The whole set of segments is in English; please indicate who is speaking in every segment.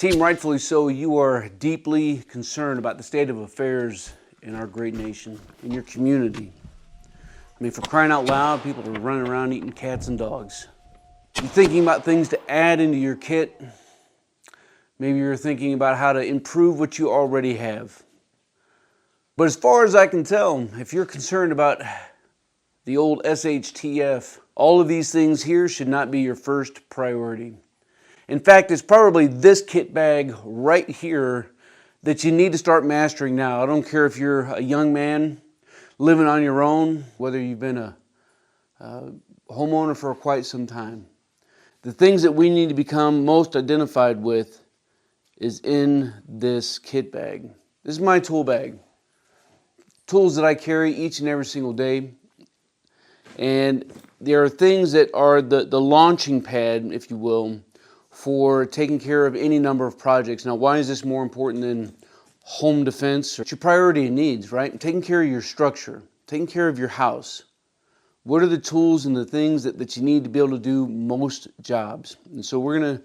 Speaker 1: Team Rightfully So, you are deeply concerned about the state of affairs in our great nation, in your community. I mean, for crying out loud, people are running around eating cats and dogs. You're thinking about things to add into your kit. Maybe you're thinking about how to improve what you already have. But as far as I can tell, if you're concerned about the old SHTF, all of these things here should not be your first priority. In fact, it's probably this kit bag right here that you need to start mastering now. I don't care if you're a young man living on your own, whether you've been a homeowner for quite some time. The things that we need to become most identified with is in this kit bag. This is my tool bag. Tools that I carry each and every single day. And there are things that are the launching pad, if you will, for taking care of any number of projects. Now, why is this more important than home defense? It's your priority and needs, right? Taking care of your structure, taking care of your house. What are the tools and the things that you need to be able to do most jobs? And so we're going to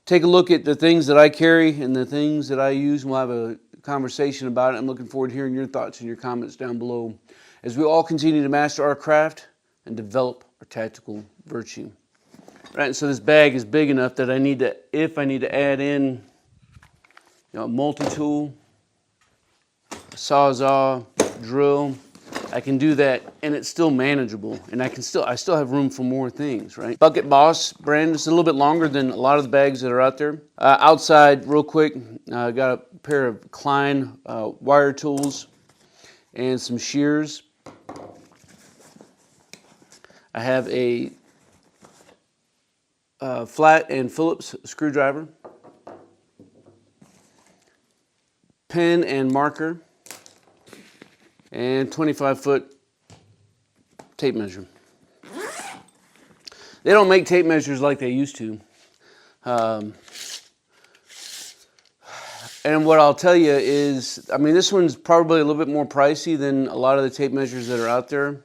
Speaker 1: take a look at the things that I carry and the things that I use, and we'll have a conversation about it. I'm looking forward to hearing your thoughts and your comments down below as we all continue to master our craft and develop our tactical virtue. Right, and so this bag is big enough that if I need to add in, a multi-tool, a sawzall, drill, I can do that, and it's still manageable, and I still have room for more things, right? Bucket Boss brand is a little bit longer than a lot of the bags that are out there. Outside, real quick, I got a pair of Klein wire tools and some shears. I have a flat and Phillips screwdriver, pen and marker, and 25-foot tape measure. They don't make tape measures like they used to. And what I'll tell you is, I mean, this one's probably a little bit more pricey than a lot of the tape measures that are out there.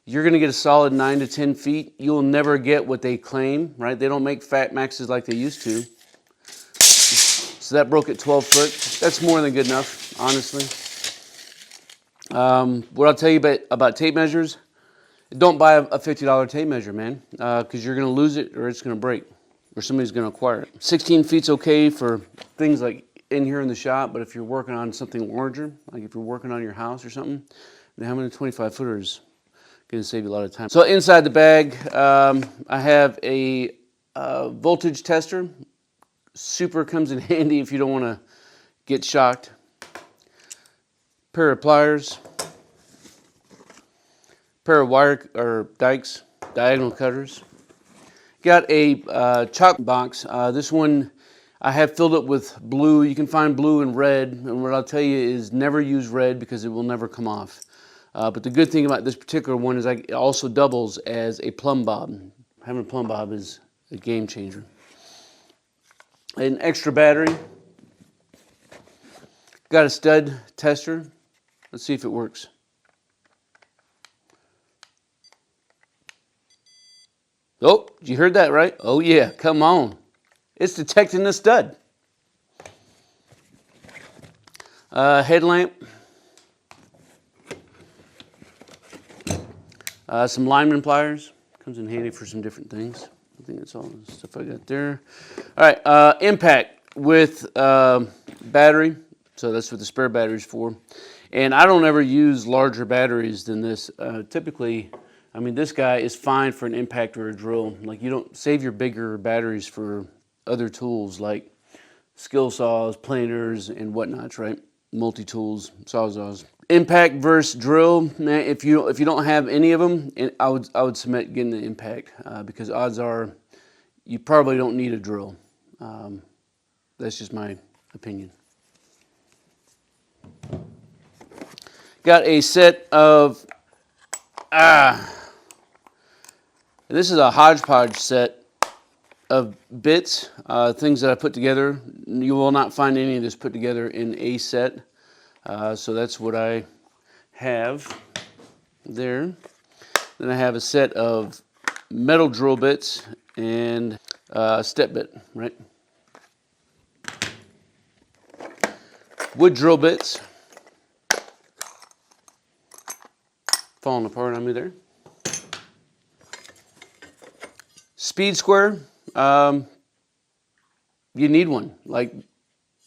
Speaker 1: You're going to get a solid 9 to 10 feet. You'll never get what they claim, right? They don't make Fat Maxes like they used to. So that broke at 12 foot. That's more than good enough, honestly. What I'll tell you about tape measures, don't buy a $50 tape measure, man, because you're going to lose it or it's going to break or somebody's going to acquire it. 16 feet's okay for things like in here in the shop, but if you're working on something larger, like if you're working on your house or something, then having a 25-footer going to save you a lot of time. So inside the bag, I have a voltage tester. Super comes in handy if you don't want to get shocked. Pair of pliers. Pair of wire or dikes, diagonal cutters. Got a chalk box. This one I have filled it with blue. You can find blue and red, and what I'll tell you is never use red because it will never come off. But the good thing about this particular one is it also doubles as a plumb bob. Having a plumb bob is a game changer. An extra battery. Got a stud tester. Let's see if it works. Oh, you heard that right? Oh yeah, come on. It's detecting the stud. Headlamp. Some lineman pliers. Comes in handy for some different things. I think that's all the stuff I got there. All right, impact with battery. So that's what the spare battery is for. And I don't ever use larger batteries than this. Typically, I mean, this guy is fine for an impact or a drill. Like, you don't save your bigger batteries for other tools like skill saws, planers, and whatnots, right? Multi-tools, sawzalls. Impact versus drill. Man, if you don't have any of them, I would submit getting the impact because odds are you probably don't need a drill. That's just my opinion. Got a set of this is a hodgepodge set of bits, things that I put together. You will not find any of this put together in a set. So that's what I have there. Then I have a set of metal drill bits and a step bit, right? wood drill bits. Falling apart on me there. Speed square. You need one. Like,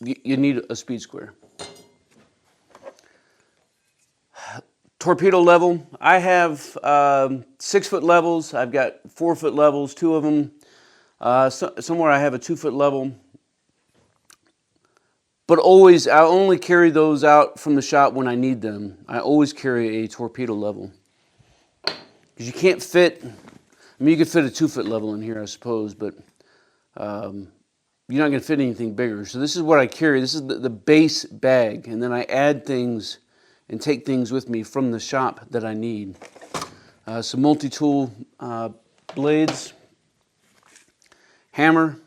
Speaker 1: you need a speed square. Torpedo level. I have 6-foot levels. I've got 4-foot levels, 2 of them. Somewhere I have a 2-foot level. But always, I only carry those out from the shop when I need them. I always carry a torpedo level. Because you can't fit, I mean, you could fit a 2-foot level in here, I suppose, but you're not going to fit anything bigger. So this is what I carry. This is the base bag. And then I add things and take things with me from the shop that I need. Some multi-tool blades, hammer.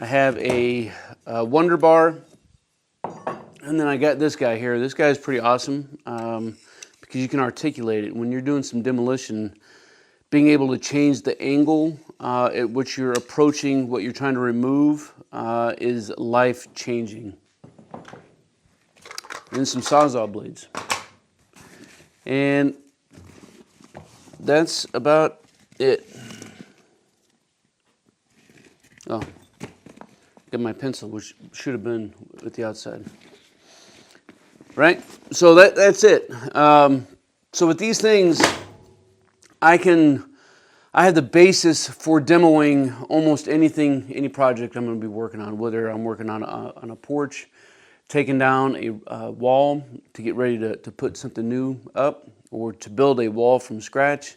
Speaker 1: I have a Wonder Bar, and then I got this guy here. This guy is pretty awesome because you can articulate it. When you're doing some demolition, being able to change the angle at which you're approaching what you're trying to remove is life-changing. And some Sawzall blades. And that's about it. Oh, got my pencil, which should have been at the outside. Right? So that's it. So with these things, I have the basis for demoing almost anything, any project I'm going to be working on, whether I'm working on a porch, taking down a wall to get ready to put something new up, or to build a wall from scratch.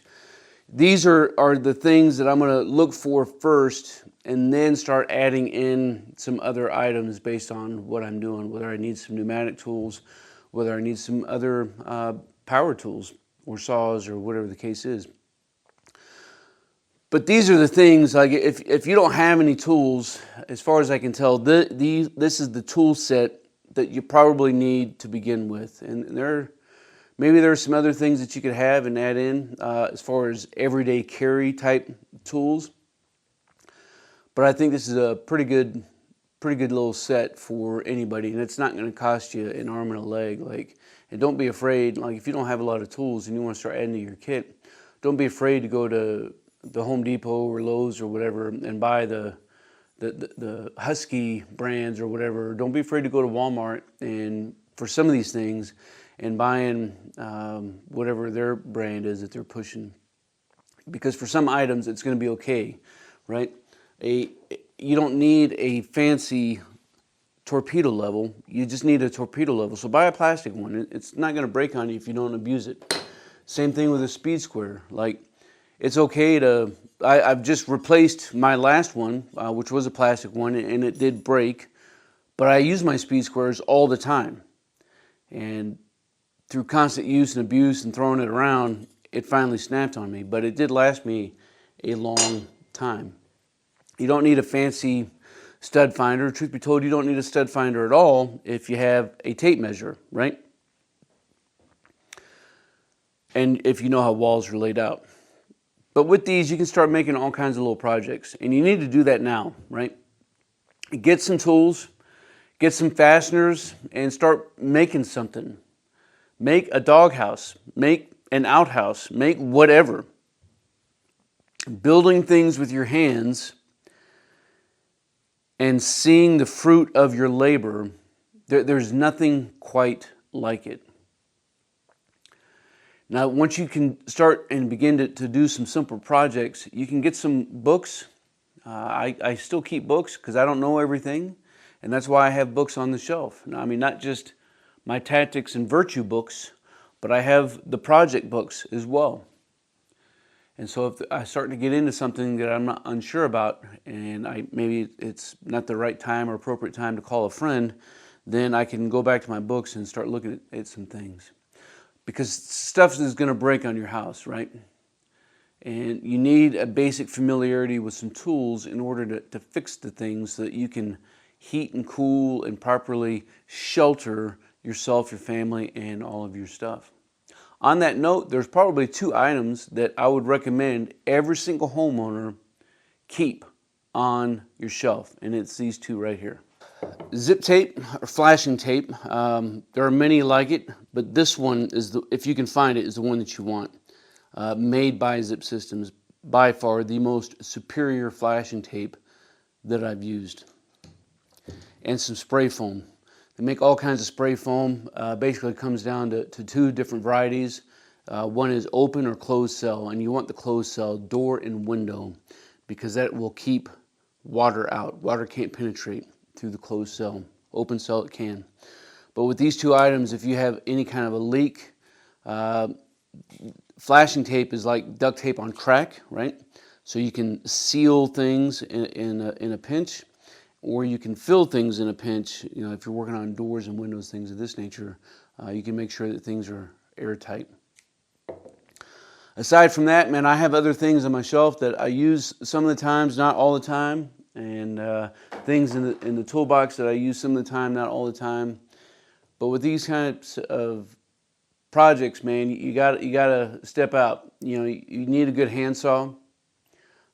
Speaker 1: These are the things that I'm going to look for first, and then start adding in some other items based on what I'm doing, whether I need some pneumatic tools, whether I need some other power tools or saws or whatever the case is. But these are the things, like if you don't have any tools, as far as I can tell, this is the tool set that you probably need to begin with. And maybe there are some other things that you could have and add in as far as everyday carry type tools. But I think this is a pretty good little set for anybody, and it's not going to cost you an arm and a leg. And don't be afraid. Like, if you don't have a lot of tools and you want to start adding to your kit, don't be afraid to go to the Home Depot or Lowe's or whatever and buy the Husky brands or whatever. Don't be afraid to go to Walmart and for some of these things and buying whatever their brand is that they're pushing. Because for some items, it's going to be okay, right? You don't need a fancy torpedo level. You just need a torpedo level. So buy a plastic one. It's not going to break on you if you don't abuse it. Same thing with a speed square. Like, it's okay to... I've just replaced my last one, which was a plastic one, and it did break. But I use my speed squares all the time. And through constant use and abuse and throwing it around, it finally snapped on me. But it did last me a long time. You don't need a fancy stud finder. Truth be told, you don't need a stud finder at all if you have a tape measure, right? And if you know how walls are laid out. But with these, you can start making all kinds of little projects. And you need to do that now, right? Get some tools, get some fasteners, and start making something. Make a doghouse, make an outhouse, make whatever. Building things with your hands and seeing the fruit of your labor, there's nothing quite like it. Now, once you can start and begin to do some simple projects, you can get some books. I still keep books because I don't know everything, and that's why I have books on the shelf. Now, I mean, not just my tactics and virtue books, but I have the project books as well. And so if I start to get into something that I'm not unsure about, and maybe it's not the right time or appropriate time to call a friend, then I can go back to my books and start looking at some things. Because stuff is going to break on your house, right? And you need a basic familiarity with some tools in order to fix the things so that you can heat and cool and properly shelter yourself, your family, and all of your stuff. On that note, there's probably 2 items that I would recommend every single homeowner keep on your shelf, and it's these 2 right here. Zip tape or flashing tape. There are many like it, but this one is, if you can find it, is the one that you want. Made by Zip Systems, by far the most superior flashing tape that I've used. And some spray foam. They make all kinds of spray foam. Basically it comes down to two different varieties. One is open or closed cell, and you want the closed cell, door and window, because that will keep water out. Water can't penetrate through the closed cell. Open cell it can. But with these two items, if you have any kind of a leak, flashing tape is like duct tape on crack, right? So you can seal things in a pinch, or you can fill things in a pinch. You know, if you're working on doors and windows, things of this nature, you can make sure that things are airtight. Aside from that, man, I have other things on my shelf that I use some of the times, not all the time, and things in the toolbox that I use some of the time, not all the time. But with these kinds of projects, man, you gotta step out. You know, you need a good handsaw.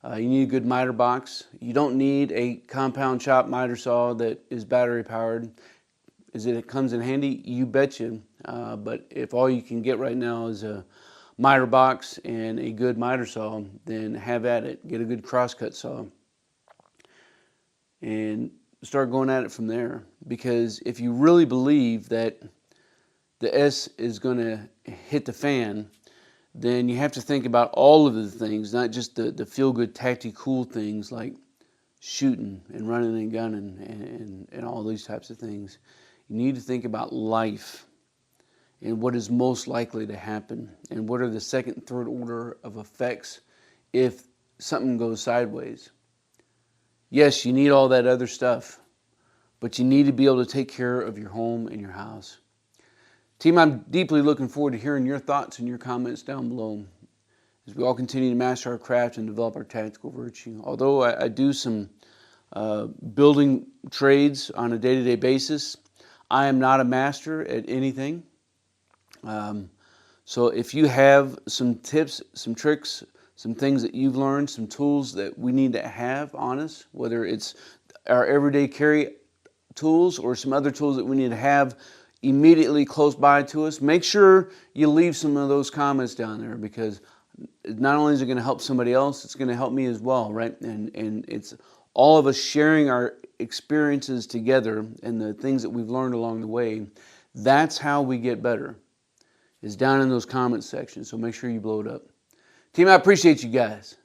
Speaker 1: You need a good miter box. You don't need a compound chop miter saw that is battery powered. Is it comes in handy? You betcha. But if all you can get right now is a miter box and a good miter saw, then have at it. Get a good crosscut saw and start going at it from there. Because if you really believe that the S is going to hit the fan, then you have to think about all of the things, not just the feel-good, tactical things like shooting and running and gunning and all these types of things. You need to think about life and what is most likely to happen and what are the second and third order of effects if something goes sideways. Yes, you need all that other stuff, but you need to be able to take care of your home and your house. Team, I'm deeply looking forward to hearing your thoughts and your comments down below as we all continue to master our craft and develop our tactical virtue. Although I do some building trades on a day-to-day basis, I am not a master at anything. So if you have some tips, some tricks, some things that you've learned, some tools that we need to have on us, whether it's our everyday carry tools or some other tools that we need to have immediately close by to us, make sure you leave some of those comments down there, because not only is it going to help somebody else, it's going to help me as well, right? And it's all of us sharing our experiences together and the things that we've learned along the way. That's how we get better, is down in those comment sections. So make sure you blow it up. Team, I appreciate you guys.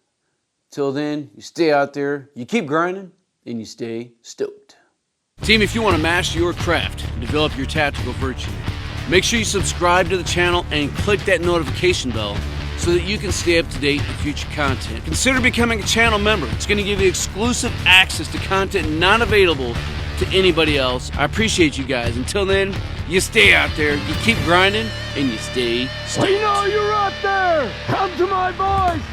Speaker 1: Till then, you stay out there, you keep grinding, and you stay stoked. Team, if you want to master your craft and develop your tactical virtue, make sure you subscribe to the channel and click that notification bell so that you can stay up to date on future content. Consider becoming a channel member. It's going to give you exclusive access to content not available to anybody else. I appreciate you guys. Until then, you stay out there, you keep grinding, and you stay stoked.
Speaker 2: We know you're out there! Come to my voice!